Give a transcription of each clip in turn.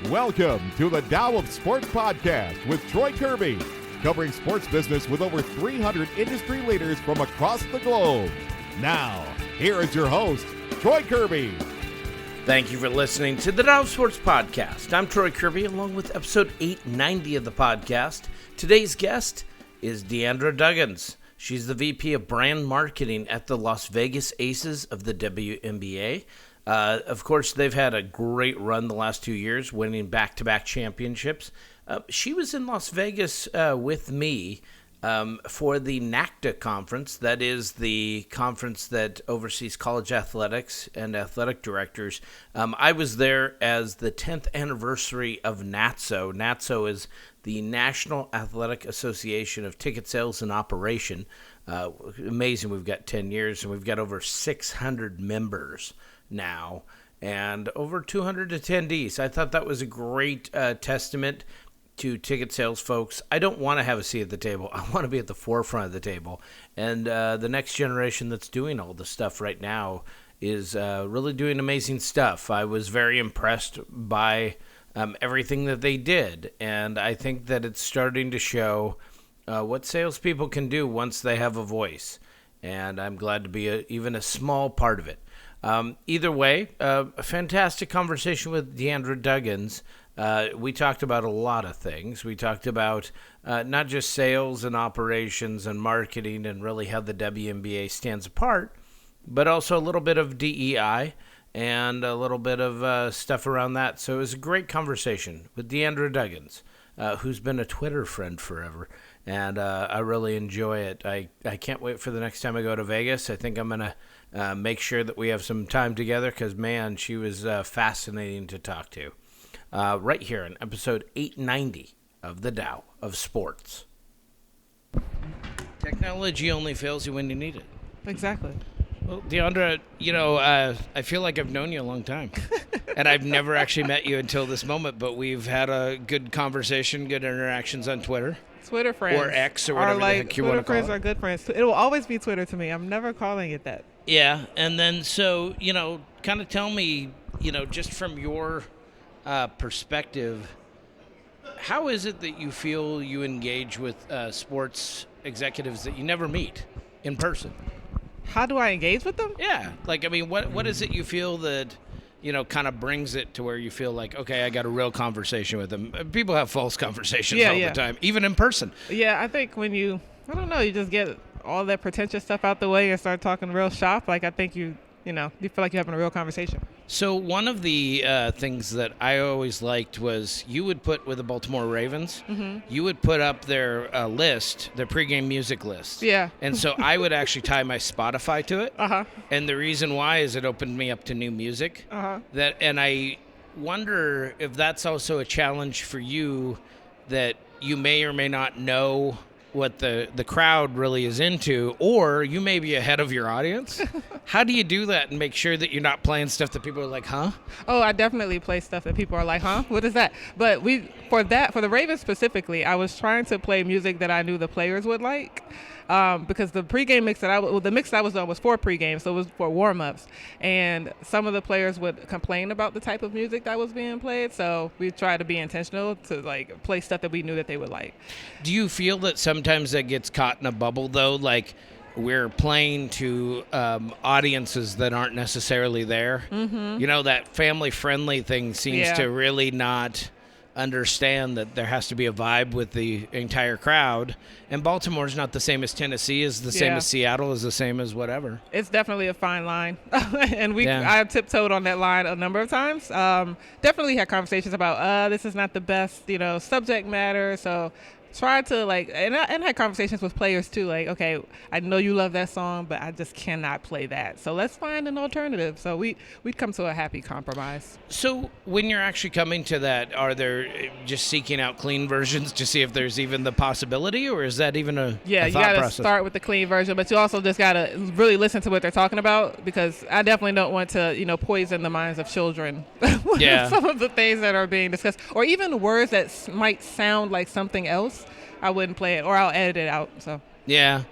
Welcome to the Dow of Sports podcast with Troy Kirby, covering sports business with over 300 industry leaders from across the globe. Now, here is your host, Troy Kirby. Thank you for listening to the Dow of Sports podcast. I'm Troy Kirby, along with episode 890 of the podcast. Today's guest is Deandra Duggans. She's the VP of Brand Marketing at the Las Vegas Aces of the WNBA. Of course, they've had a great run the last 2 years, winning back-to-back championships. She was in Las Vegas with me for the NACDA conference. That is the conference that oversees college athletics and athletic directors. I was there as the 10th anniversary of NATSO. NATSO is the National Athletic Association of Ticket Sales and Operation. Amazing, we've got 10 years, and we've got over 600 members now and over 200 attendees. I thought that was a great testament to ticket sales folks. I don't want to have a seat at the table. I want to be at the forefront of the table. And the next generation that's doing all this stuff right now is really doing amazing stuff. I was very impressed by everything that they did. And I think that it's starting to show what salespeople can do once they have a voice. And I'm glad to be even a small part of it. Either way, a fantastic conversation with Deandra Duggans. We talked about a lot of things. We talked about not just sales and operations and marketing and really how the WNBA stands apart, but also a little bit of DEI and a little bit of stuff around that. So it was a great conversation with Deandra Duggans, who's been a Twitter friend forever. And I really enjoy it. I can't wait for the next time I go to Vegas. I think I'm going to make sure that we have some time together because, man, she was fascinating to talk to. Right here in episode 890 of the Dow of Sports. Technology only fails you when you need it. Exactly. Well, Deandra, I feel like I've known you a long time. And I've never actually met you until this moment, but we've had a good conversation, good interactions on Twitter. Twitter friends. Or X or whatever the heck you want to call it. Twitter friends are good friends. It will always be Twitter to me. I'm never calling it that. Yeah, and then so, kind of tell me, just from your perspective, how is it that you feel you engage with sports executives that you never meet in person? How do I engage with them? Yeah, what is it you feel that, kind of brings it to where you feel like, okay, I got a real conversation with them? People have false conversations all the time, even in person. Yeah, I think when you just get all that pretentious stuff out the way and start talking real shop, I think you feel like you're having a real conversation. So one of the things that I always liked was you would put with the Baltimore Ravens, you would put up their list, their pregame music list. Yeah. And so I would actually tie my Spotify to it. Uh-huh. And the reason why is it opened me up to new music. Uh-huh. And I wonder if that's also a challenge for you, that you may or may not know what the crowd really is into, or you may be ahead of your audience. How do you do that and make sure that you're not playing stuff that people are like, huh? Oh, I definitely play stuff that people are like, huh? What is that? But for the Ravens specifically, I was trying to play music that I knew the players would like. Because the pregame mix the mix that I was on was for pregame, so it was for warm-ups. And some of the players would complain about the type of music that was being played, so we tried to be intentional to play stuff that we knew that they would like. Do you feel that sometimes that gets caught in a bubble, though? Like, we're playing to audiences that aren't necessarily there? Mm-hmm. That family-friendly thing seems to really not understand that there has to be a vibe with the entire crowd, and Baltimore's not the same as Tennessee, is the same as Seattle, is the same as whatever. It's definitely a fine line. And I tiptoed on that line a number of times. Definitely had conversations about this is not the best subject matter, so tried to and had conversations with players too, okay, I know you love that song, but I just cannot play that, so let's find an alternative. So we'd come to a happy compromise. So when you're actually coming to that, are there just seeking out clean versions to see if there's even the possibility, or is that even a you thought gotta process? Start with the clean version, but you also just gotta really listen to what they're talking about, because I definitely don't want to poison the minds of children with some of the things that are being discussed, or even words that might sound like something else. I wouldn't play it, or I'll edit it out. So yeah,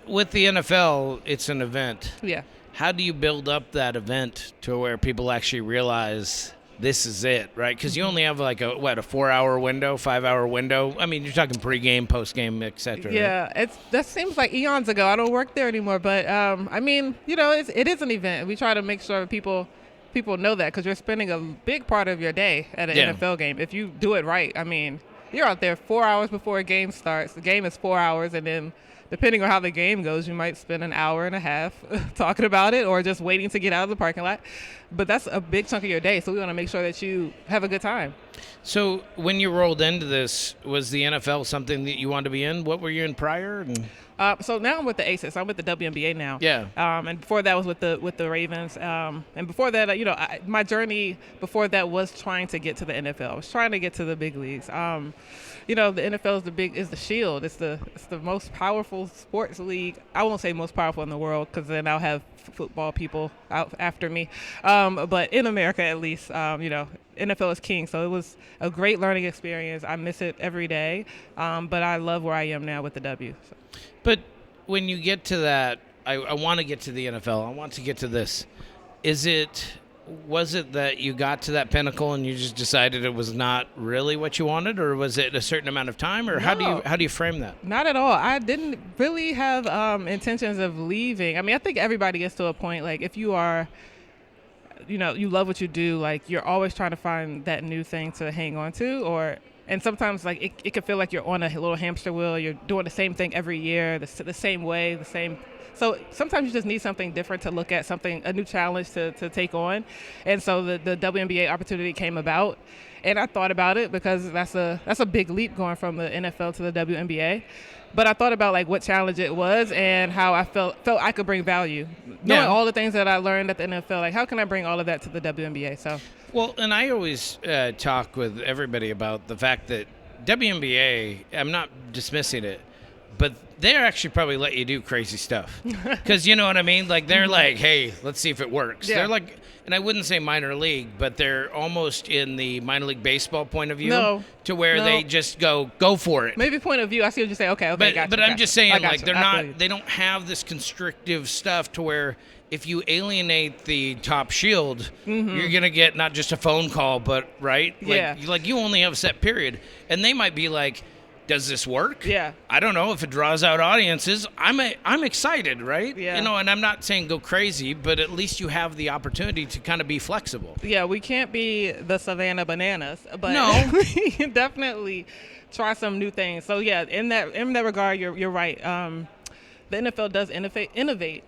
with the NFL, it's an event. Yeah. How do you build up that event to where people actually realize this is it, right? Because you only have like a 4-hour window, 5-hour window. I mean, you're talking pregame, postgame, etc. Yeah, right? that seems like eons ago. I don't work there anymore, but I mean, it is an event. We try to make sure people know that, because you're spending a big part of your day at an NFL game. If you do it right, I mean, you're out there 4 hours before a game starts. The game is 4 hours, and then depending on how the game goes, you might spend an hour and a half talking about it or just waiting to get out of the parking lot. But that's a big chunk of your day, so we want to make sure that you have a good time. So when you rolled into this, was the NFL something that you wanted to be in? What were you in prior? So now I'm with the Aces. I'm with the WNBA now. Yeah. And before that was with the Ravens. And before that, my journey before that was trying to get to the NFL. I was trying to get to the big leagues. The NFL is the shield. It's the most powerful sports league. I won't say most powerful in the world, because then I'll have football people out after me. But in America, at least, NFL is king. So it was a great learning experience. I miss it every day. But I love where I am now with the W. So. But when you get to that, I want to get to the NFL. I want to get to this. Was it that you got to that pinnacle and you just decided it was not really what you wanted, or was it a certain amount of time, or No, how do you frame that? Not at all. I didn't really have intentions of leaving. I mean, I think everybody gets to a point, like, if you are, you love what you do, like, you're always trying to find that new thing to hang on to, and sometimes, like, it can feel like you're on a little hamster wheel. You're doing the same thing every year, the same way, the same. So sometimes you just need something different to look at, a new challenge to take on. And so the WNBA opportunity came about, and I thought about it because that's a big leap going from the NFL to the WNBA. But I thought about, like, what challenge it was and how I felt I could bring value. Knowing all the things that I learned at the NFL, like, how can I bring all of that to the WNBA? So. Well, and I always talk with everybody about the fact that WNBA, I'm not dismissing it, but they're actually probably let you do crazy stuff. Because you know what I mean? Like, they're like, hey, let's see if it works. Yeah. They're like, and I wouldn't say minor league, but they're almost in the minor league baseball point of view to where they just go for it. Maybe point of view. I see what you're saying. Okay, but, gotcha. But I'm just saying, like, they're they don't have this constrictive stuff to where if you alienate the top shield, you're going to get not just a phone call, but, right? Like you only have a set period. And they might be like, does this work? Yeah. I don't know if it draws out audiences. I'm excited, right? Yeah. And I'm not saying go crazy, but at least you have the opportunity to kind of be flexible. Yeah, we can't be the Savannah Bananas, but we can definitely try some new things. So yeah, in that regard, you're right. The NFL does innovate.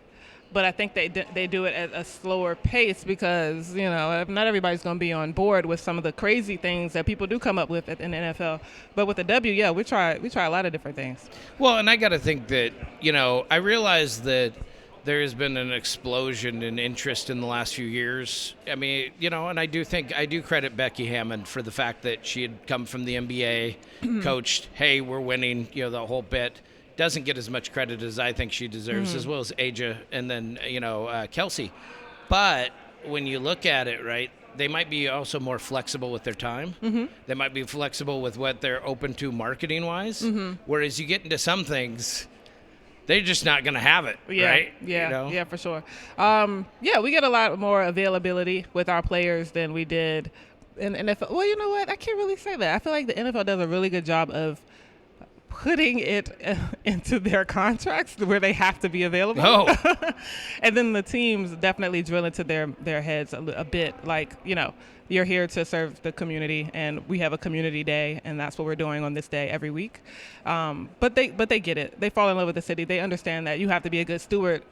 But I think they do it at a slower pace because, not everybody's going to be on board with some of the crazy things that people do come up with in the NFL. But with the W, we try a lot of different things. Well, and I got to think that, I realize that there has been an explosion in interest in the last few years. I mean, and I do credit Becky Hammond for the fact that she had come from the NBA, coached, hey, we're winning, the whole bit. Doesn't get as much credit as I think she deserves, as well as Aja and then, Kelsey. But when you look at it, right, they might be also more flexible with their time. Mm-hmm. They might be flexible with what they're open to marketing-wise. Mm-hmm. Whereas you get into some things, they're just not going to have it, right? Yeah, yeah, for sure. We get a lot more availability with our players than we did in the NFL. Well, you know what? I can't really say that. I feel like the NFL does a really good job of putting it into their contracts where they have to be available. Oh. And then the teams definitely drill into their heads a bit, like, you're here to serve the community, and we have a community day, and that's what we're doing on this day every week. But they get it. They fall in love with the city. They understand that you have to be a good steward,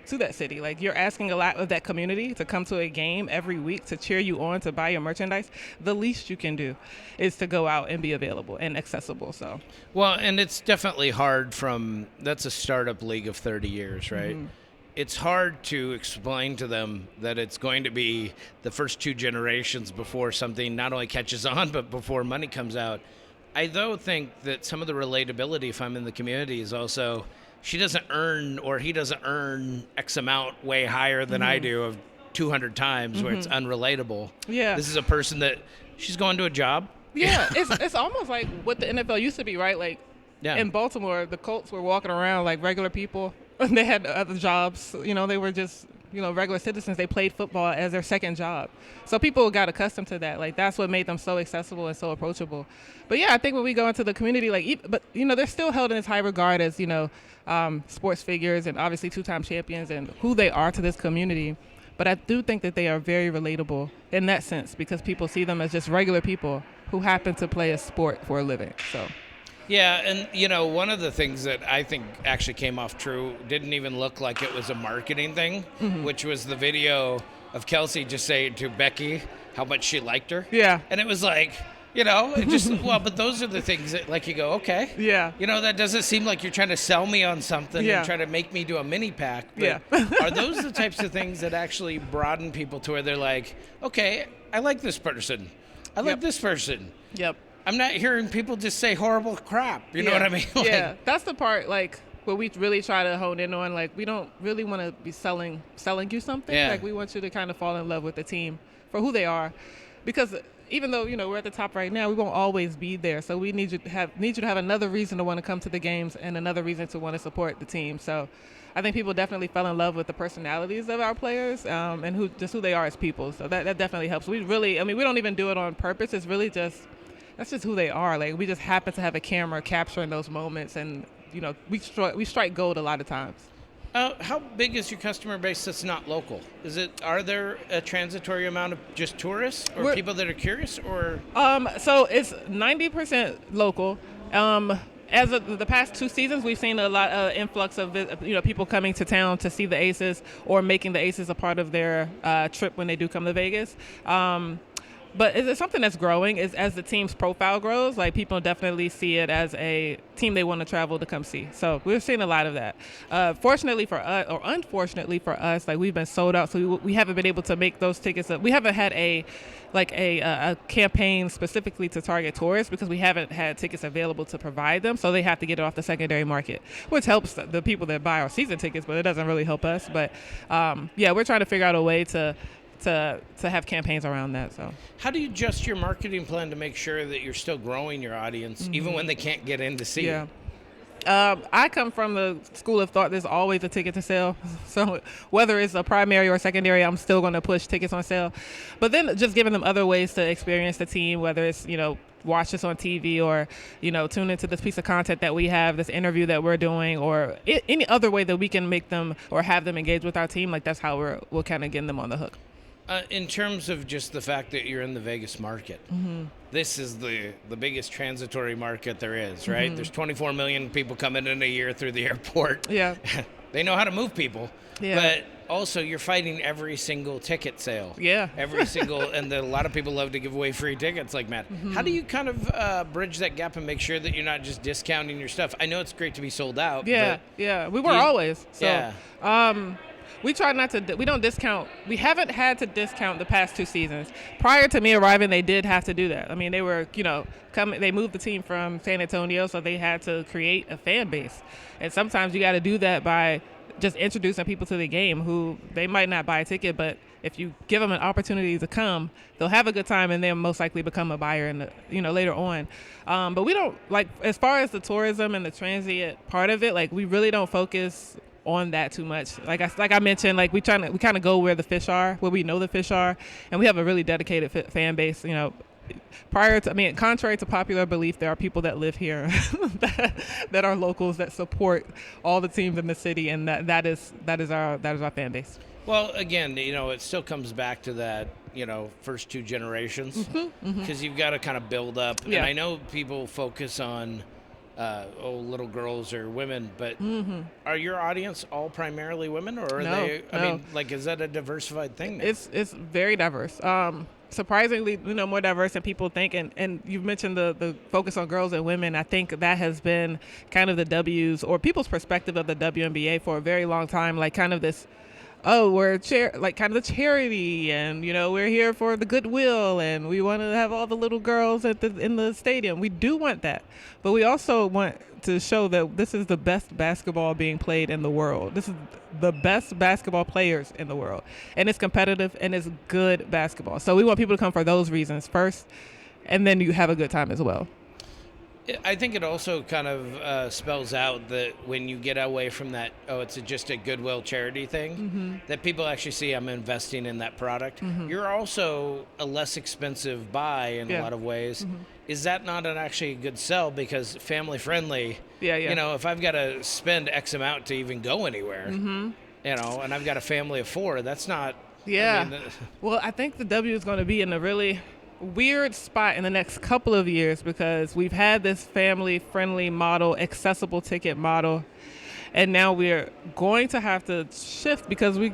to that city. Like, you're asking a lot of that community to come to a game every week, to cheer you on, to buy your merchandise. The least you can do is to go out and be available and accessible. So, well, and it's definitely hard that's a startup league of 30 years, right? Mm-hmm. It's hard to explain to them that it's going to be the first 2 generations before something not only catches on, but before money comes out. I, though, think that some of the relatability, if I'm in the community, is also she doesn't earn, or he doesn't earn X amount way higher than I do of 200 times where it's unrelatable. Yeah. This is a person that she's going to a job. Yeah, it's almost like what the NFL used to be, right? Like, in Baltimore, the Colts were walking around like regular people. They had other jobs. They were just regular citizens, they played football as their second job. So people got accustomed to that. Like, that's what made them so accessible and so approachable. But yeah, I think when we go into the community, they're still held in this high regard as, sports figures and obviously 2-time champions and who they are to this community. But I do think that they are very relatable in that sense because people see them as just regular people who happen to play a sport for a living. So. Yeah, and, one of the things that I think actually came off true didn't even look like it was a marketing thing, which was the video of Kelsey just saying to Becky how much she liked her. Yeah. And it was like, it just, but those are the things that, like, you go, okay. Yeah. That doesn't seem like you're trying to sell me on something and try to make me do a mini pack. But yeah. Are those the types of things that actually broaden people to where they're like, okay, I like this person. I like this person. Yep. I'm not hearing people just say horrible crap. You know what I mean? Yeah, that's the part, where we really try to hone in on, we don't really want to be selling you something. Yeah. We want you to kind of fall in love with the team for who they are. Because even though, we're at the top right now, we won't always be there. So we need you to have another reason to want to come to the games and another reason to want to support the team. So I think people definitely fell in love with the personalities of our players and who they are as people. So that definitely helps. We don't even do it on purpose. It's really that's just who they are. We just happen to have a camera capturing those moments, and we strike gold a lot of times. How big is your customer base that's not local? Are there a transitory amount of just tourists or people that are curious, or? So it's 90% local. As of the past 2 seasons, we've seen a lot of influx of people coming to town to see the Aces or making the Aces a part of their trip when they do come to Vegas. But it's something that's growing. As the team's profile grows, people definitely see it as a team they want to travel to come see. So we're seeing a lot of that. Fortunately for us, or unfortunately for us, we've been sold out, so we haven't been able to make those tickets up. We haven't had a campaign specifically to target tourists because we haven't had tickets available to provide them, so they have to get it off the secondary market, which helps the people that buy our season tickets, but it doesn't really help us. But we're trying to figure out a way to have campaigns around that. So how do you adjust your marketing plan to make sure that you're still growing your audience even when they can't get in to see you? I come from the school of thought there's always a ticket to sell. So whether it's a primary or secondary, I'm still going to push tickets on sale. But then just giving them other ways to experience the team, whether it's, watch us on TV or, tune into this piece of content that we have, this interview that we're doing, or any other way that we can make them or have them engage with our team. That's how we're kind of getting them on the hook. In terms of just the fact that you're in the Vegas market, this is the biggest transitory market there is, right? There's 24 million people coming in a year through the airport. Yeah. They know how to move people. Yeah. But also you're fighting every single ticket sale. Yeah. Every single, and a lot of people love to give away free tickets like Matt. How do you kind of bridge that gap and make sure that you're not just discounting your stuff? I know it's great to be sold out. Yeah. Yeah. We were always. So, yeah. We try not to. We don't discount. We haven't had to discount the past 2 seasons. Prior to me arriving, they did have to do that. I mean, they were, coming. They moved the team from San Antonio, so they had to create a fan base. And sometimes you got to do that by just introducing people to the game who they might not buy a ticket, but if you give them an opportunity to come, they'll have a good time and they'll most likely become a buyer later on. But we don't as far as the tourism and the transient part of it, we really don't focus on that too much. Like I mentioned, we kind of go where the fish are, where we know the fish are, and we have a really dedicated fan base. Contrary to popular belief, there are people that live here that are locals that support all the teams in the city, and that is our fan base. Well, again, it still comes back to that, first 2 generations, because you've got to kind of build up. Yeah. And I know people focus on little girls or women, but are your audience all primarily women, or are they? Is that a diversified thing now? It's very diverse. Surprisingly, more diverse than people think. And you've mentioned the focus on girls and women. I think that has been kind of the W's or people's perspective of the WNBA for a very long time. Kind of this, we're kind of the charity, and we're here for the goodwill, and we want to have all the little girls in the stadium. We do want that, but we also want to show that this is the best basketball being played in the world. This is the best basketball players in the world, and it's competitive and it's good basketball. So we want people to come for those reasons first, and then you have a good time as well. I think it also kind of spells out that when you get away from that, it's just a goodwill charity thing, that people actually see I'm investing in that product. You're also a less expensive buy in a lot of ways. Is that not actually a good sell because family friendly? Yeah. You know, if I've got to spend X amount to even go anywhere, you know, and I've got a family of 4, that's not. Yeah. I mean, well, I think the W is going to be in a really weird spot in the next couple of years because we've had this family-friendly model, accessible ticket model, and now we're going to have to shift because we're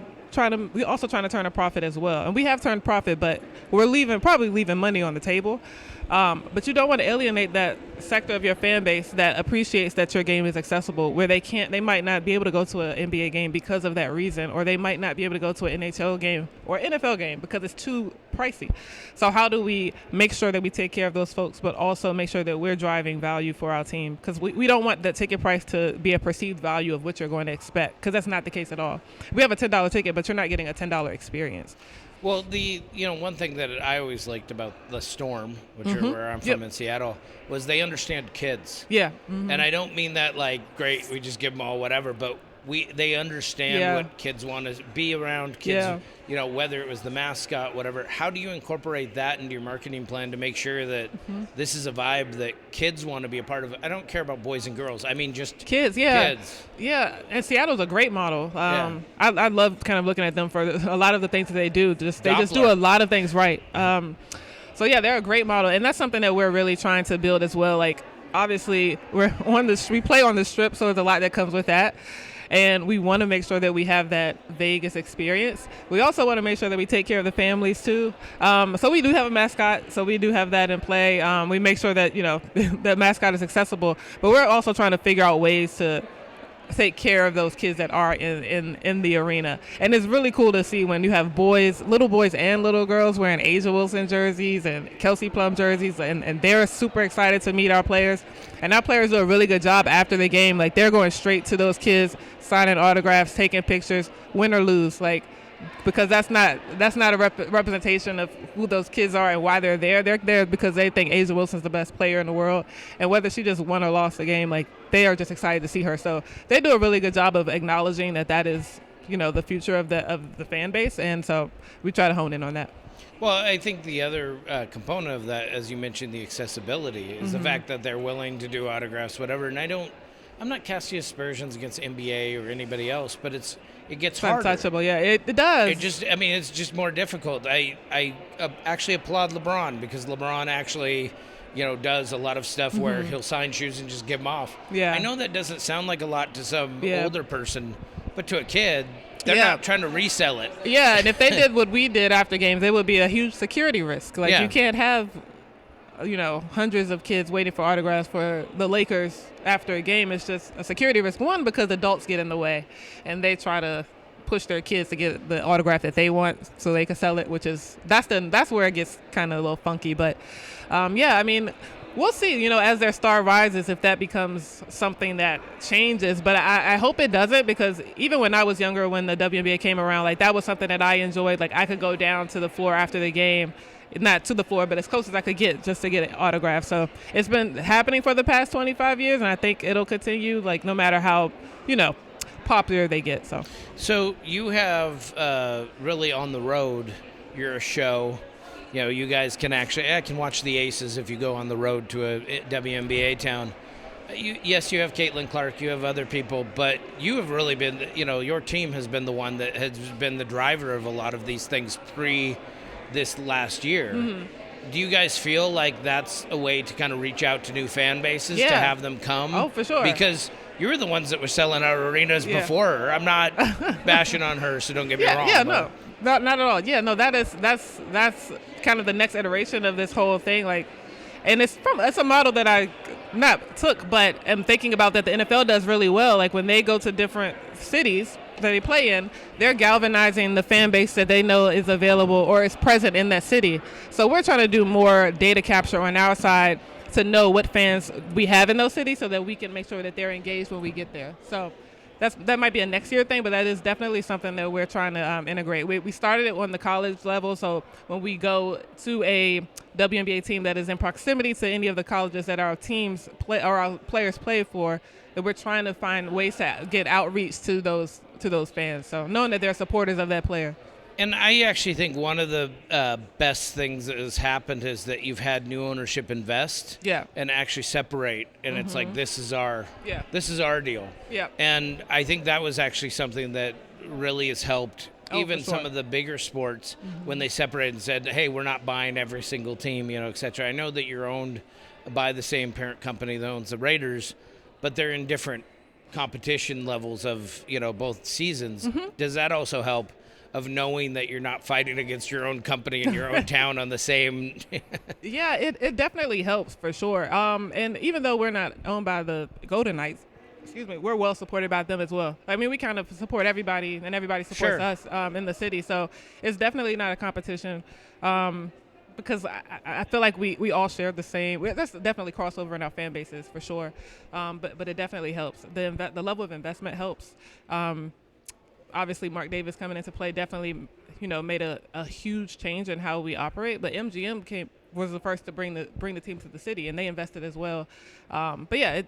also trying to turn a profit as well. And we have turned profit, but we're probably leaving money on the table. But you don't want to alienate that sector of your fan base that appreciates that your game is accessible, where they might not be able to go to an NBA game because of that reason, or they might not be able to go to an NHL game or NFL game because it's too pricey. So how do we make sure that we take care of those folks, but also make sure that we're driving value for our team? Because we don't want that ticket price to be a perceived value of what you're going to expect, because that's not the case at all. We have a $10 ticket, but you're not getting a $10 experience. Well, one thing that I always liked about the Storm, which are where I'm from in Seattle, was they understand kids. Yeah. And I don't mean that like, great, we just give them all whatever, but they understand what kids want to be around kids, you know, whether it was the mascot, whatever. How do you incorporate that into your marketing plan to make sure that this is a vibe that kids want to be a part of? I don't care about boys and girls. I mean, just kids. Yeah. And Seattle's a great model. I love kind of looking at them for a lot of the things that they do. They just do a lot of things right. So yeah, they're a great model, and that's something that we're really trying to build as well. Like, obviously, we play on the Strip, so there's a lot that comes with that. And we want to make sure that we have that Vegas experience. We also want to make sure that we take care of the families too. So we do have a mascot, so we do have that in play. We make sure that, you know, the mascot is accessible, but we're also trying to figure out ways to take care of those kids that are in the arena. And it's really cool to see when you have little boys and little girls wearing Asia Wilson jerseys and Kelsey Plum jerseys, and they're super excited to meet our players. And our players do a really good job after the game. Like, they're going straight to those kids, signing autographs, taking pictures, win or lose. Like, because that's not a representation of who those kids are and why they're there. They're there because they think Asia Wilson's the best player in the world, and whether she just won or lost the game, like, they are just excited to see her. So they do a really good job of acknowledging that is, you know, the future of the fan base, and so we try to hone in on that. Well, I think the other component of that, as you mentioned, the accessibility, is the fact that they're willing to do autographs, whatever. And I'm not casting aspersions against NBA or anybody else, but it gets harder. It's untouchable, yeah. It does. It's just more difficult. I actually applaud LeBron, because LeBron actually, you know, does a lot of stuff where he'll sign shoes and just give them off. Yeah. I know that doesn't sound like a lot to some older person, but to a kid, they're not trying to resell it. Yeah, and if they did what we did after games, it would be a huge security risk. Like, you can't have, you know, hundreds of kids waiting for autographs for the Lakers after a game. It's just a security risk. One, because adults get in the way, and they try to push their kids to get the autograph that they want so they can sell it, which is that's where it gets kind of a little funky. But I mean, we'll see, you know, as their star rises, if that becomes something that changes. But I hope it doesn't, because even when I was younger, when the WNBA came around, like, that was something that I enjoyed. Like, I could go down to the floor after the game, not to the floor, but as close as I could get just to get an autograph. So it's been happening for the past 25 years, and I think it'll continue, like, no matter how, you know, popular they get. So you have really on the road, you're a show. You know, you guys can I can watch the Aces if you go on the road to a WNBA town. Yes, you have Caitlin Clark, you have other people, but you have really been, you know, your team has been the one that has been the driver of a lot of these things this last year. Do you guys feel like that's a way to kind of reach out to new fan bases, to have them come? Oh, for sure. Because you were the ones that were selling out arenas before her. I'm not bashing on her, so don't get me wrong. Yeah, no. Not at all. Yeah, no, that's kind of the next iteration of this whole thing. Like, and it's a model that I not took, but am thinking about that the NFL does really well. Like, when they go to different cities that they play in, they're galvanizing the fan base that they know is available or is present in that city. So we're trying to do more data capture on our side to know what fans we have in those cities, so that we can make sure that they're engaged when we get there. So that might be a next year thing, but that is definitely something that we're trying to integrate. We started it on the college level, so when we go to a WNBA team that is in proximity to any of the colleges that our teams play or our players play for, that we're trying to find ways to get outreach to those fans. So knowing that they're supporters of that player. And I actually think one of the best things that has happened is that you've had new ownership invest and actually separate. And it's like, this is our deal. Yeah. And I think that was actually something that really has helped even some of the bigger sports when they separated and said, hey, we're not buying every single team, et cetera. I know that you're owned by the same parent company that owns the Raiders, but they're in different competition levels of, both seasons. Does that also help of knowing that you're not fighting against your own company in your own town on the same? Yeah, it definitely helps for sure. And even though we're not owned by the Golden Knights, we're well supported by them as well. I mean, we kind of support everybody, and everybody supports us in the city. So it's definitely not a competition. Because I feel like we all share the same. There's definitely crossover in our fan bases for sure, but it definitely helps. The level of investment helps. Obviously, Mark Davis coming into play definitely, made a huge change in how we operate. But MGM was the first to bring the team to the city, and they invested as well. But yeah,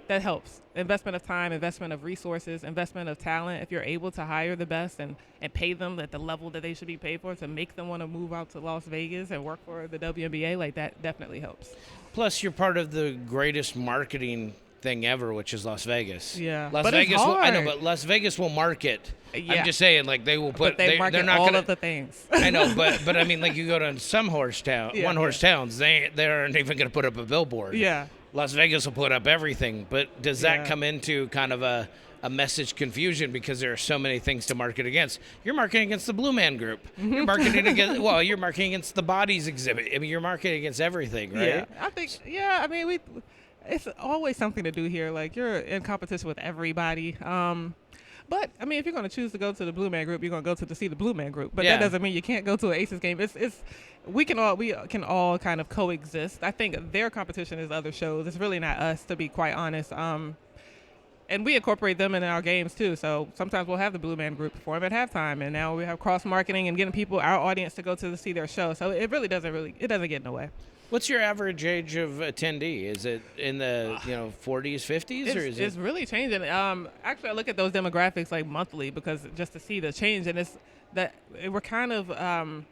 that helps. Investment of time, investment of resources, investment of talent. If you're able to hire the best and pay them at the level that they should be paid for, to make them want to move out to Las Vegas and work for the WNBA, like that definitely helps. Plus, you're part of the greatest marketing thing ever, which is Las Vegas. Yeah, Las Vegas. I know, but Las Vegas will market. Yeah. I'm just saying, like they will put. But they market they're not all gonna, of the things. I know, but I mean, like you go to some horse towns, they aren't even going to put up a billboard. Yeah. Las Vegas will put up everything, but does that come into kind of a message confusion because there are so many things to market against? You're marketing against the Blue Man Group. You're marketing against you're marketing against the Bodies exhibit. I mean, you're marketing against everything, right? Yeah, I think. Yeah, I mean, it's always something to do here. Like you're in competition with everybody. But I mean, if you're going to choose to go to the Blue Man Group, you're going to go to see the Blue Man Group. But that doesn't mean you can't go to an Aces game. We can all kind of coexist. I think their competition is other shows. It's really not us, to be quite honest. And we incorporate them in our games too. So sometimes we'll have the Blue Man Group perform at halftime, and now we have cross marketing and getting our audience to go to see their show. So it really doesn't get in the way. What's your average age of attendee? Is it in the 40s, 50s, or is it? It's really changing. Actually, I look at those demographics like monthly because just to see the change, and it's that we're kind of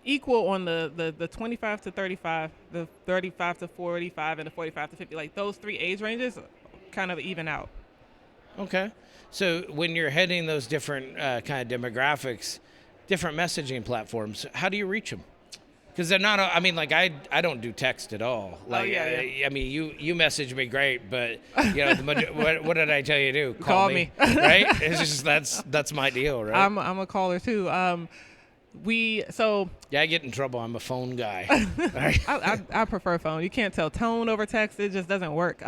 equal on the 25 to 35, the 35 to 45, and the 45 to 50. Like those three age ranges, kind of even out. Okay, so when you're hitting those different kind of demographics, different messaging platforms, how do you reach them? Because they're not. I mean, like I don't do text at all. Like, I mean, you message me great, but what did I tell you to do? Call me. Right? It's just that's my deal, right? I'm a caller too. I get in trouble. I'm a phone guy. I prefer phone. You can't tell tone over text. It just doesn't work.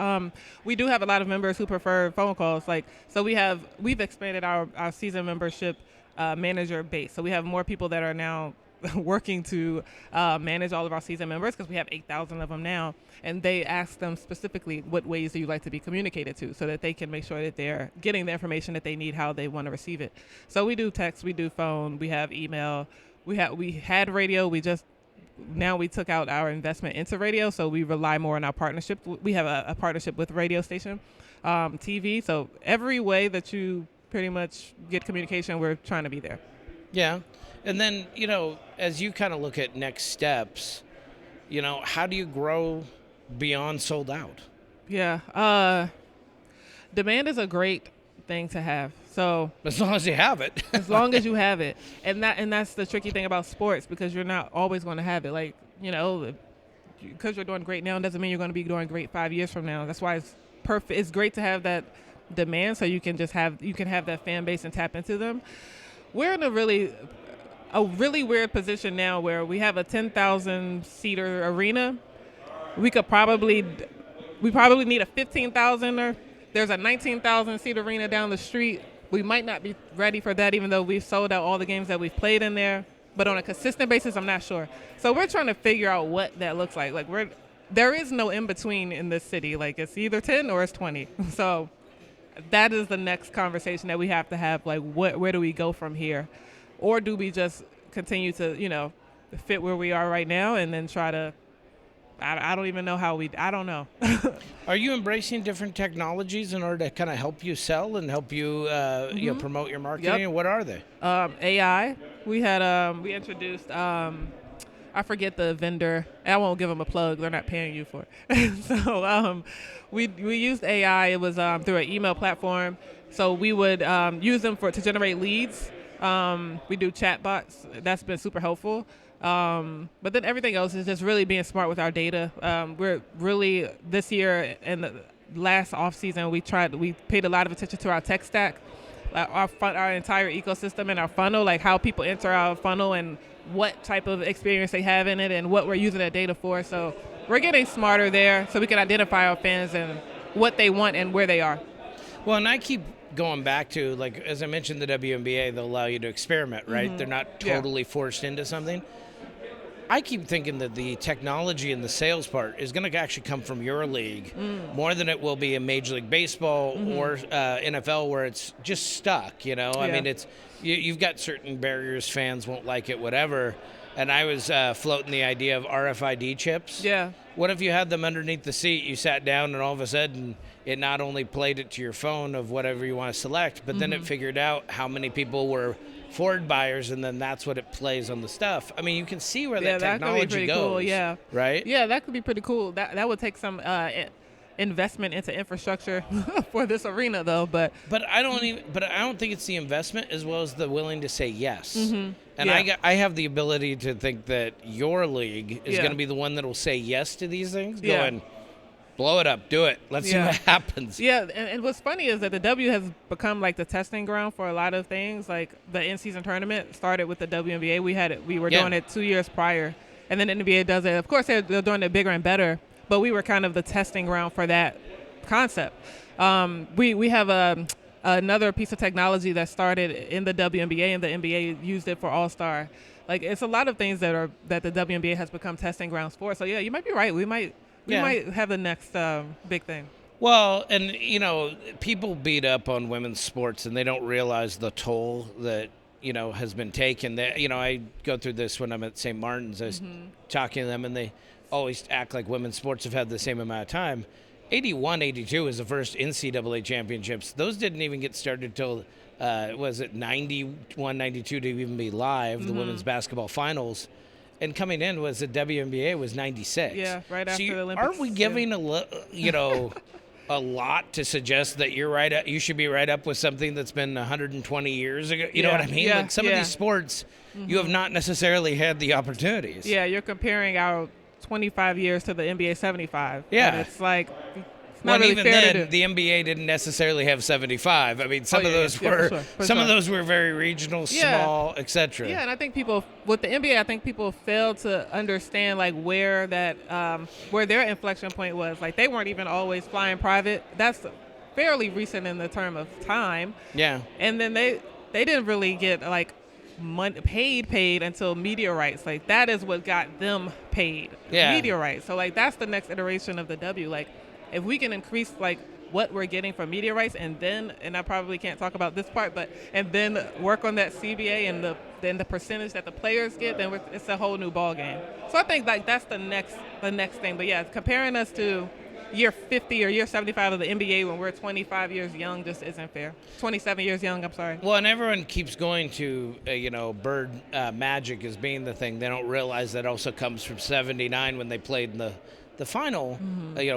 We do have a lot of members who prefer phone calls. We've expanded our season membership manager base. So we have more people that are now working to manage all of our season members because we have 8,000 of them now, and they ask them specifically what ways do you like to be communicated to so that they can make sure that they're getting the information that they need how they want to receive it. So we do text, we do phone, we have email, we had radio. We took out our investment into radio, so we rely more on our partnership. We have a partnership with radio station, TV, so every way that you pretty much get communication, we're trying to be there. Yeah. And then, as you kind of look at next steps, how do you grow beyond sold out? Yeah. Demand is a great thing to have. So as long as you have it. As long as you have it. And that's the tricky thing about sports, because you're not always going to have it. Like, because you're doing great now doesn't mean you're going to be doing great 5 years from now. That's why it's perfect. It's great to have that demand so you can have that fan base and tap into them. We're in a really weird position now where we have a 10,000 seater arena. We probably need a 15,000, or there's a 19,000 seat arena down the street. We might not be ready for that, even though we've sold out all the games that we've played in there. But on a consistent basis, I'm not sure. So we're trying to figure out what that looks like. There is no in between in this city. Like, it's either 10 or it's 20. So that is the next conversation that we have to have. Like, where do we go from here? Or do we just continue to, fit where we are right now and then try to, I don't even know I don't know. Are you embracing different technologies in order to kind of help you sell and help you, promote your marketing? Yep. What are they? AI. We had, we introduced, I forget the vendor. I won't give them a plug. They're not paying you for it. So we used AI. It was through an email platform. So we would use them to generate leads. We do chat bots. That's been super helpful. But then everything else is just really being smart with our data. We're really, this year and the last off season, we paid a lot of attention to our tech stack, our entire ecosystem and our funnel, like how people enter our funnel and what type of experience they have in it and what we're using that data for. So we're getting smarter there so we can identify our fans and what they want and where they are. Well, and I keep going back to, like, as I mentioned, the WNBA, they'll allow you to experiment, right? They're not totally forced into something. I keep thinking that the technology and the sales part is going to actually come from your league more than it will be in Major League Baseball or NFL, where it's just stuck, I mean, it's you've got certain barriers, fans won't like it, whatever. And I was floating the idea of RFID chips. Yeah. What if you had them underneath the seat, you sat down, and all of a sudden it not only played it to your phone of whatever you want to select, but then it figured out how many people were Ford buyers, and then that's what it plays on the stuff. I mean, you can see where that technology could be pretty goes. cool, yeah. Right? Yeah, that could be pretty cool. That would take some investment into infrastructure for this arena, though. But I don't think it's the investment as well as the willing to say yes. And Yeah. I have the ability to think that your league is going to be the one that will say yes to these things. Yeah. Going, blow it up, do it. Let's see what happens. Yeah, and what's funny is that the W has become like the testing ground for a lot of things. Like the in-season tournament started with the WNBA. We were doing it 2 years prior, and then the NBA does it. Of course, they're doing it bigger and better, but we were kind of the testing ground for that concept. We have another piece of technology that started in the WNBA, and the NBA used it for All-Star. Like, it's a lot of things that the WNBA has become testing grounds for. So yeah, you might be right. We might have the next big thing. Well, and, people beat up on women's sports, and they don't realize the toll that, has been taken. I go through this when I'm at St. Martin's. I was talking to them, and they always act like women's sports have had the same amount of time. 81, 82 was the first NCAA championships. Those didn't even get started till, 91, 92 to even be live, the women's basketball finals. And coming in was the WNBA was 96. Yeah, right after the Olympics. Aren't we giving a lot to suggest that you should be right up with something that's been 120 years ago? You know what I mean? Yeah, like some of these sports, you have not necessarily had the opportunities. Yeah, you're comparing our 25 years to the NBA 75. Yeah. And it's like, it's not really even fair then, to do. the NBA didn't necessarily have 75. I mean, some of those for those were very regional, small, etc. Yeah, and I think with the NBA, people failed to understand like where their inflection point was. Like, they weren't even always flying private. That's fairly recent in the term of time. Yeah. And then they didn't really get like paid until media rights. Like, that is what got them paid. Yeah. Media rights. So like, that's the next iteration of the W. Like, if we can increase like what we're getting for media rights, and I probably can't talk about this part, and then work on that CBA and the percentage that the players get, then it's a whole new ball game. So I think like that's the next thing. But yeah, comparing us to year 50 or year 75 of the NBA when we're 25 years young just isn't fair. 27 years young, I'm sorry. Well, and everyone keeps going to, Bird Magic as being the thing. They don't realize that also comes from 79 when they played in the final,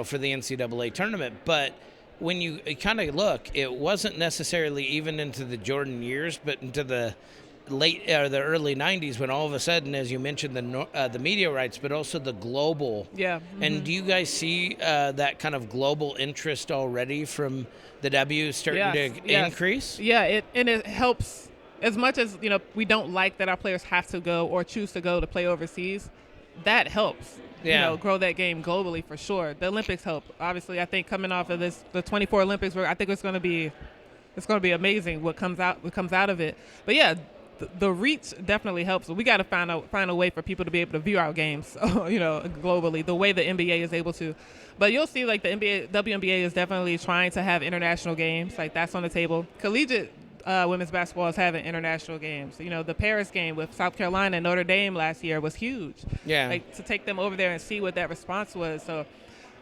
for the NCAA tournament. But when you kind of look, it wasn't necessarily even into the Jordan years, but into the the early 90s when all of a sudden, as you mentioned, the media rights, but also the global. Yeah. And do you guys see that kind of global interest already from the W starting to increase? Yeah, it helps. As much as, we don't like that our players have to go or choose to go to play overseas, that helps. Grow that game globally for sure. The Olympics help. Obviously, I think coming off of the 24 Olympics, I think it's going to be amazing what comes out of it. But yeah, the reach definitely helps. We got to find a way for people to be able to view our games, globally, the way the NBA is able to. But you'll see, like, the WNBA is definitely trying to have international games. Like, that's on the table. Collegiate women's basketball is having international games. The Paris game with South Carolina and Notre Dame last year was huge. Yeah. Like, to take them over there and see what that response was. So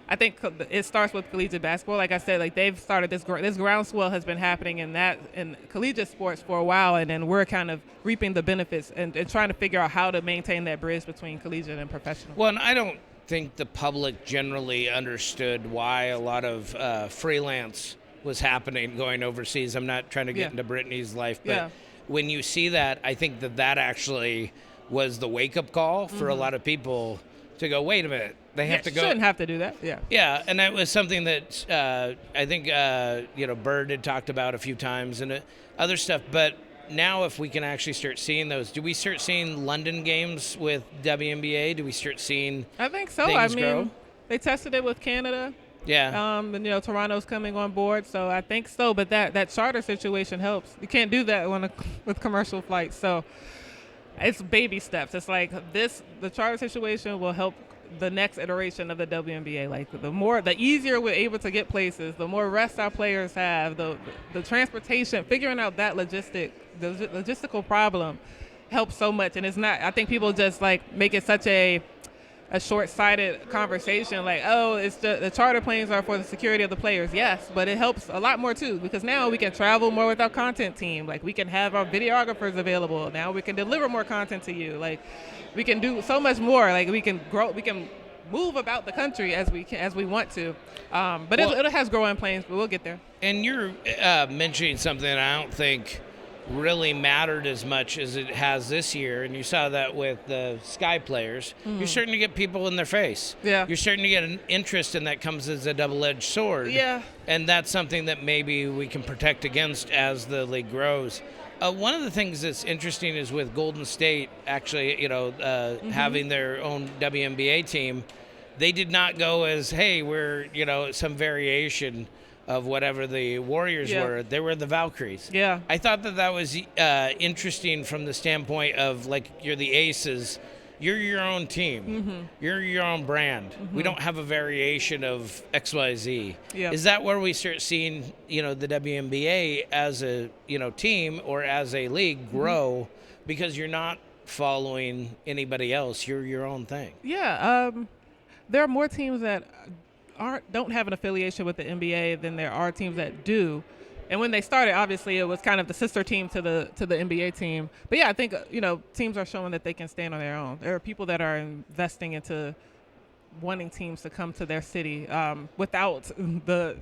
I think it starts with collegiate basketball. Like I said, like, they've started this groundswell has been happening in collegiate sports for a while, and then we're kind of reaping the benefits and trying to figure out how to maintain that bridge between collegiate and professional. Well, and I don't think the public generally understood why a lot of freelance was happening going overseas. I'm not trying to get into Brittany's life, but when you see that, I think that actually was the wake-up call for a lot of people to go, wait a minute, they have to go. Shouldn't have to do that. Yeah, and that was something that I think Bird had talked about a few times and other stuff. But now, if we can actually start seeing those, do we start seeing London games with WNBA? Do we start seeing? I think so. Grow? They tested it with Canada. Yeah. And Toronto's coming on board, so I think so. But that charter situation helps. You can't do that with commercial flights, so it's baby steps. It's like the charter situation will help the next iteration of the WNBA. Like, the easier we're able to get places, the more rest our players have, the transportation, figuring out that logistical problem helps so much. And it's not, I think people just like make it such a short-sighted conversation, like, oh, it's the charter planes are for the security of the players. Yes, but it helps a lot more too, because now we can travel more with our content team. Like, we can have our videographers available. Now we can deliver more content to you. Like, we can do so much more. Like, we can grow, we can move about the country as we want to. But it has growing pains, but we'll get there. And you're mentioning something that I don't think really mattered as much as it has this year, and you saw that with the Sky players. You're starting to get people in their face. Yeah. You're starting to get an interest, and that comes as a double-edged sword. Yeah. And that's something that maybe we can protect against as the league grows. One of the things that's interesting is with Golden State actually, having their own WNBA team, they did not go as, hey, we're, some variation of whatever the Warriors were. They were the Valkyries. Yeah. I thought that was interesting from the standpoint of, like, you're the Aces. You're your own team. You're your own brand. We don't have a variation of XYZ. Yeah. Is that where we start seeing, the WNBA as a, team or as a league grow because you're not following anybody else? You're your own thing. Yeah. There are more teams that don't have an affiliation with the NBA than there are teams that do. And when they started, obviously it was kind of the sister team to the NBA team. But yeah, I think teams are showing that they can stand on their own. There are people that are investing into wanting teams to come to their city without the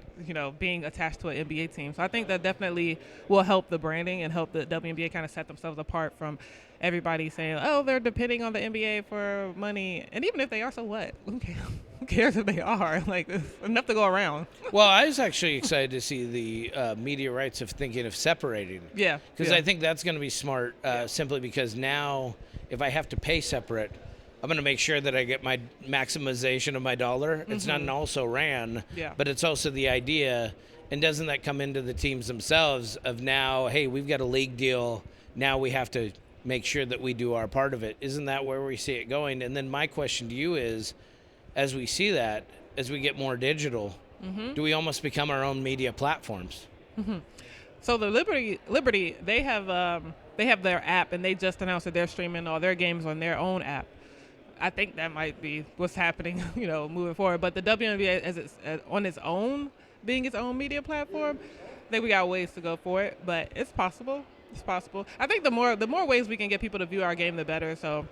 being attached to an NBA team. So I think that definitely will help the branding and help the WNBA kind of set themselves apart from everybody saying, oh, they're depending on the NBA for money. And even if they are, so what? Who cares if they are? Like, there's enough to go around. Well, I was actually excited to see the media rights of thinking of separating. Yeah. Because I think that's going to be smart simply because now if I have to pay separate, I'm going to make sure that I get my maximization of my dollar. It's not an also ran, but it's also the idea. And doesn't that come into the teams themselves of now, hey, we've got a league deal. Now we have to make sure that we do our part of it. Isn't that where we see it going? And then my question to you is, as we see that, as we get more digital, do we almost become our own media platforms? So the Liberty, they have their app, and they just announced that they're streaming all their games on their own app. I think that might be what's happening, moving forward. But the WNBA, as it's on its own, being its own media platform, I think we got ways to go for it. But it's possible. It's possible. I think the more ways we can get people to view our game, the better. So.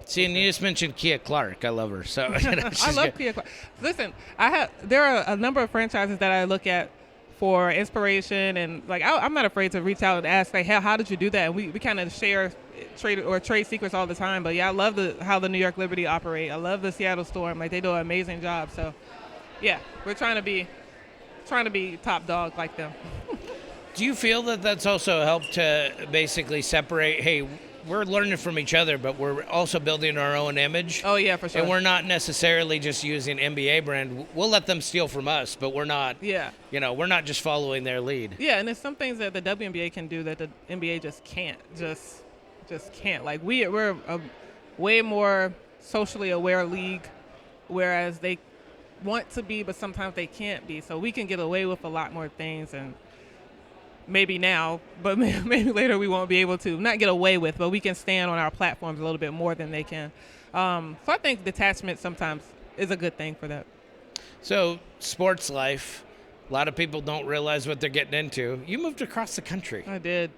See, and you just mentioned Kia Clark. I love her. So I love Kia Clark. Listen, there are a number of franchises that I look at for inspiration, and like I'm not afraid to reach out and ask, like, hey, how did you do that? And we kind of share trade secrets all the time. But yeah, I love how the New York Liberty operate. I love the Seattle Storm. Like, they do an amazing job. So yeah, we're trying to be top dog like them. Do you feel that that's also helped to basically separate, hey, we're learning from each other, but we're also building our own image? Oh, yeah, for sure. And we're not necessarily just using NBA brand. We'll let them steal from us, but we're not, we're not just following their lead. Yeah, and there's some things that the WNBA can do that the NBA just can't. just can't. Like we're a way more socially aware league, whereas they want to be, but sometimes they can't be. So we can get away with a lot more things, and maybe now, but maybe later we won't be able to. Not get away with, but we can stand on our platforms a little bit more than they can. So I think detachment sometimes is a good thing for that. So sports life, a lot of people don't realize what they're getting into. You moved across the country. I did.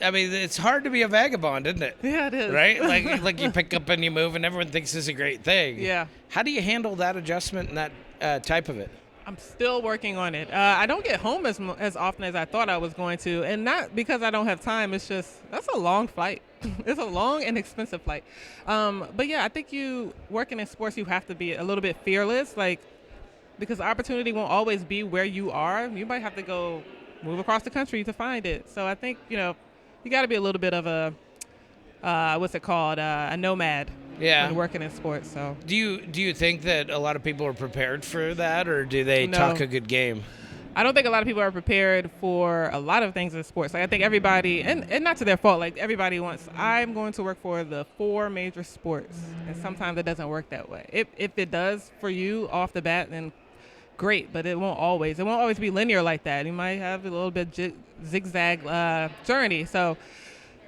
It's hard to be a vagabond, isn't it? Yeah, it is. Right? Like you pick up and you move and everyone thinks it's a great thing. Yeah. How do you handle that adjustment and that type of it? I'm still working on it. I don't get home as often as I thought I was going to, and not because I don't have time. It's just that's a long flight. It's a long and expensive flight. But yeah, I think you working in sports, you have to be a little bit fearless, because opportunity won't always be where you are. You might have to go move across the country to find it. So I think you got to be a little bit of a a nomad. Yeah. When working in sports. So do you think that a lot of people are prepared for that, or do they No. talk a good game? I don't think a lot of people are prepared for a lot of things in sports. Like I think everybody, and not to their fault, like everybody wants, I'm going to work for the 4 major sports. And sometimes it doesn't work that way. If it does for you off the bat, then great, but it won't always be linear like that. You might have a little bit zigzag journey. So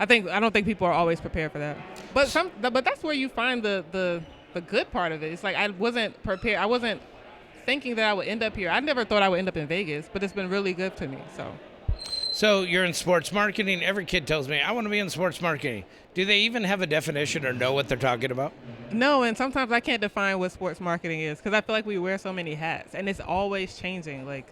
I don't think people are always prepared for that. But that's where you find the good part of it. It's like I wasn't prepared. I wasn't thinking that I would end up here. I never thought I would end up in Vegas, but it's been really good to me. So you're in sports marketing. Every kid tells me, I want to be in sports marketing. Do they even have a definition or know what they're talking about? No, and sometimes I can't define what sports marketing is because I feel like we wear so many hats, and it's always changing. Like,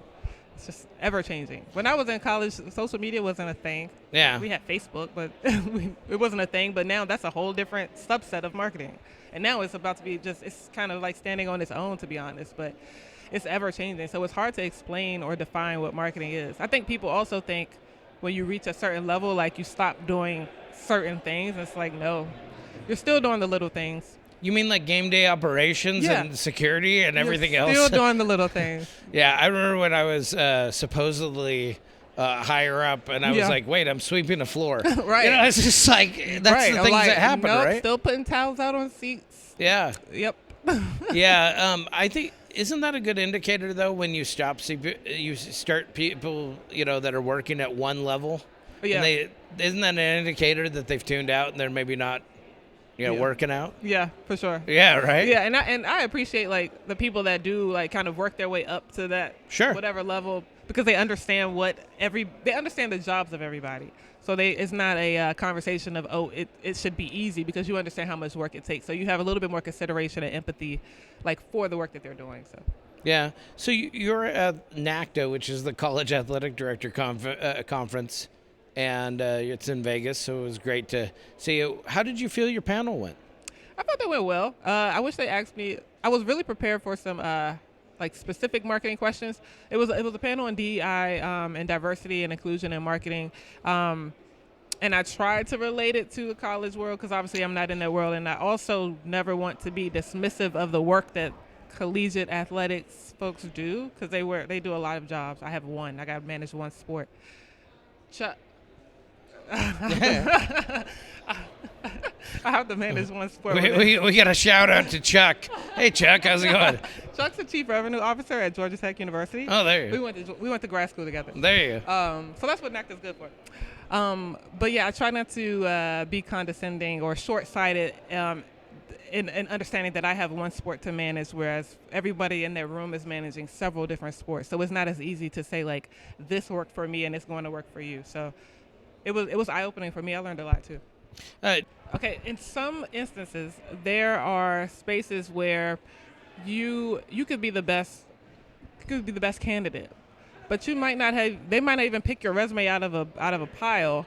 it's just ever changing. When I was in college, social media wasn't a thing. Yeah. We had Facebook, but it wasn't a thing. But now that's a whole different subset of marketing. And now it's about to be it's kind of like standing on its own, to be honest. But it's ever changing. So it's hard to explain or define what marketing is. I think people also think when you reach a certain level, like you stop doing certain things. It's like, no, you're still doing the little things. You mean like game day operations and security and everything else? Still doing the little things. Yeah, I remember when I was supposedly higher up, and I was like, wait, I'm sweeping the floor. Right. It's just like, that's the things that happen, right? Still putting towels out on seats. Yeah. Yep. Yeah, I think, isn't that a good indicator, though, when you start people, that are working at one level? Yeah. And isn't that an indicator that they've tuned out and they're maybe not working out? Yeah, for sure. Yeah, right? Yeah, and I appreciate, like, the people that do, like, kind of work their way up to that whatever level because they understand they understand the jobs of everybody. So it's not a conversation of, it should be easy because you understand how much work it takes. So you have a little bit more consideration and empathy, like, for the work that they're doing. So. Yeah. So you're at NACDA, which is the College Athletic Director Conference, and it's in Vegas, so it was great to see you. How did you feel your panel went? I thought they went well. I wish they asked me. I was really prepared for some specific marketing questions. It was a panel on DEI and diversity and inclusion in marketing. And I tried to relate it to the college world because obviously I'm not in that world. And I also never want to be dismissive of the work that collegiate athletics folks do because they do a lot of jobs. I have one. I got to manage one sport. Chuck. I have to manage one sport. We got a shout out to Chuck. Hey, Chuck, how's it going? Chuck's the chief revenue officer at Georgia Tech University. Oh, there you go. We went to grad school together. There you go. So that's what NACDA is good for. But yeah, I try not to be condescending or short-sighted in understanding that I have one sport to manage, whereas everybody in their room is managing several different sports. So it's not as easy to say, like, this worked for me and it's going to work for you. So it was eye-opening for me. I learned a lot, too. Okay, in some instances, there are spaces where you could be the best candidate, but they might not even pick your resume out of a pile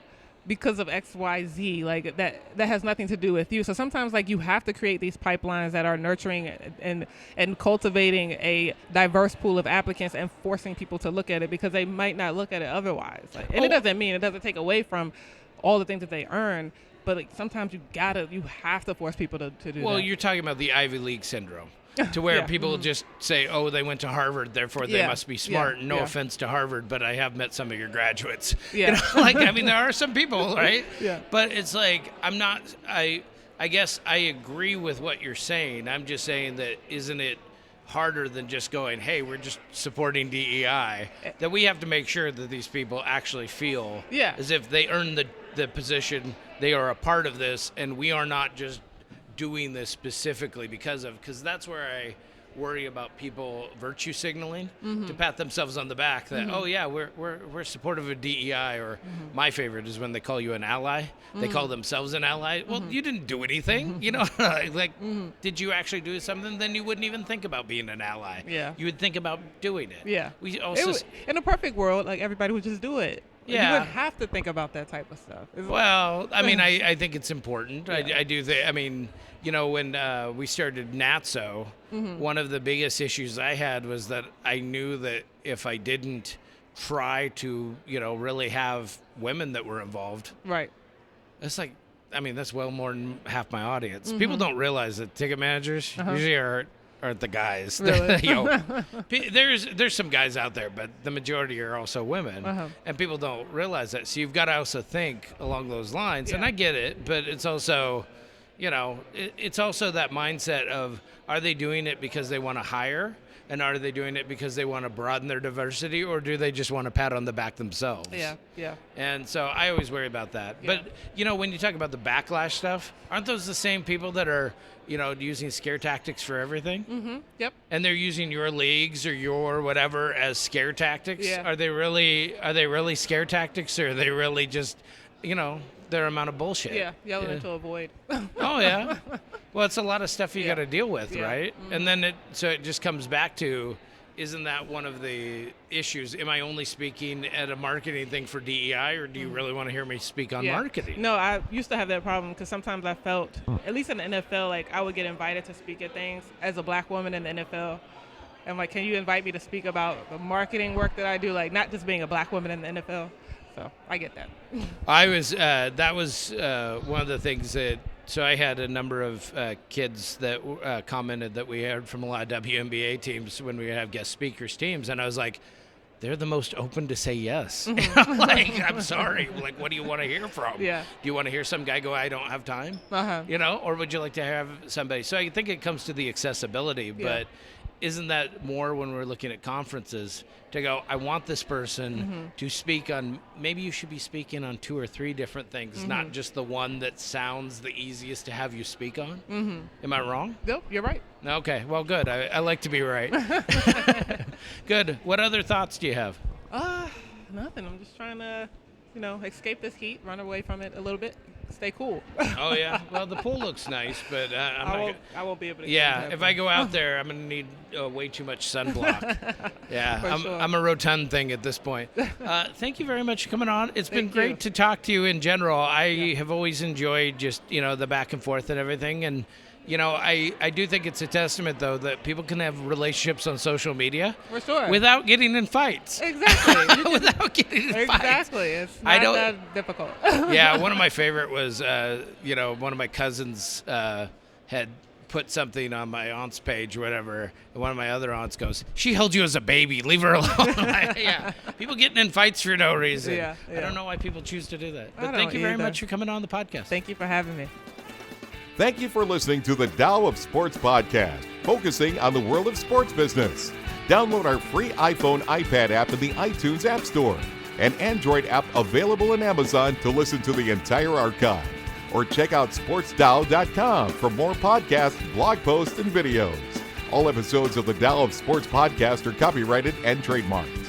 because of XYZ. Like that has nothing to do with you. So sometimes, like, you have to create these pipelines that are nurturing and cultivating a diverse pool of applicants and forcing people to look at it because they might not look at it otherwise. It doesn't take away from all the things that they earn. But sometimes you have to force people to do that. Well, you're talking about the Ivy League syndrome. to where people just say, oh, they went to Harvard, therefore they must be smart. No offense to Harvard, but I have met some of your graduates. Yeah. There are some people, right? Yeah. But it's like, I guess I agree with what you're saying. I'm just saying that isn't it harder than just going, hey, we're just supporting DEI, that we have to make sure that these people actually feel as if they earn the position, they are a part of this, and we are not just doing this specifically because that's where I worry about people virtue signaling to pat themselves on the back that oh yeah, we're supportive of DEI, or my favorite is when they call you an ally. They call themselves an ally. Well, you didn't do anything, did you actually do something? Then you wouldn't even think about being an ally. You would think about doing it. We also in a perfect world, like, everybody would just do it. You wouldn't have to think about that type of stuff. Well, I think it's important. I do think, when we started NATSO, one of the biggest issues I had was that I knew that if I didn't try to, really have women that were involved. Right. It's like, that's well more than half my audience. People don't realize that ticket managers usually aren't the guys. Really? There's some guys out there, but the majority are also women, and people don't realize that. So you've got to also think along those lines, and I get it, but it's also, it's also that mindset of, are they doing it because they want to hire, and are they doing it because they want to broaden their diversity, or do they just want to pat on the back themselves? Yeah. And so I always worry about that. Yeah. But, when you talk about the backlash stuff, aren't those the same people that are, using scare tactics for everything? Yep. And they're using your leagues or your whatever as scare tactics? Yeah. Are they really scare tactics, or are they really just, their amount of bullshit? Yeah, yelling into a void. Oh, yeah. Well, it's a lot of stuff you got to deal with, right? And then it just comes back to, isn't that one of the issues? Am I only speaking at a marketing thing for DEI, or do you really want to hear me speak on marketing? No, I used to have that problem because sometimes I felt, at least in the NFL, like, I would get invited to speak at things as a black woman in the NFL. I'm like, can you invite me to speak about the marketing work that I do? Like, not just being a black woman in the NFL. So I get that. That was one of the things that, so I had a number of kids that commented that we heard from a lot of WNBA teams when we have guest speakers teams, and I was like, they're the most open to say yes. I'm sorry. Like, what do you want to hear from? Yeah. Do you want to hear some guy go, I don't have time? Or would you like to have somebody? So I think it comes to the accessibility, but isn't that more when we're looking at conferences to go, I want this person to speak on, maybe you should be speaking on 2 or 3 different things, not just the one that sounds the easiest to have you speak on? Am I wrong? Nope, you're right. Okay, well, good. I like to be right. Good. What other thoughts do you have? Nothing. I'm just trying to, escape this heat, run away from it a little bit, stay cool. Oh, yeah. Well, the pool looks nice, but I won't be able to. Yeah, if I go out there, I'm going to need way too much sunblock. Yeah, I'm a rotund thing at this point. Thank you very much for coming on. It's been great to talk to you in general. I have always enjoyed just, the back and forth and everything. And, I do think it's a testament, though, that people can have relationships on social media without getting in fights. Exactly. Without getting in fights. Exactly. It's not that difficult. Yeah, one of my favorite was, one of my cousins had put something on my aunt's page or whatever, and one of my other aunts goes, she held you as a baby, leave her alone. People getting in fights for no reason. I don't know why people choose to do that. But thank you very much for coming on the podcast. Thank you for having me. Thank you for listening to the Tao of Sports podcast, focusing on the world of sports business. Download our free iPhone, iPad app in the iTunes App Store, an Android app available in Amazon to listen to the entire archive. Or check out sportstao.com for more podcasts, blog posts, and videos. All episodes of the Tao of Sports podcast are copyrighted and trademarked.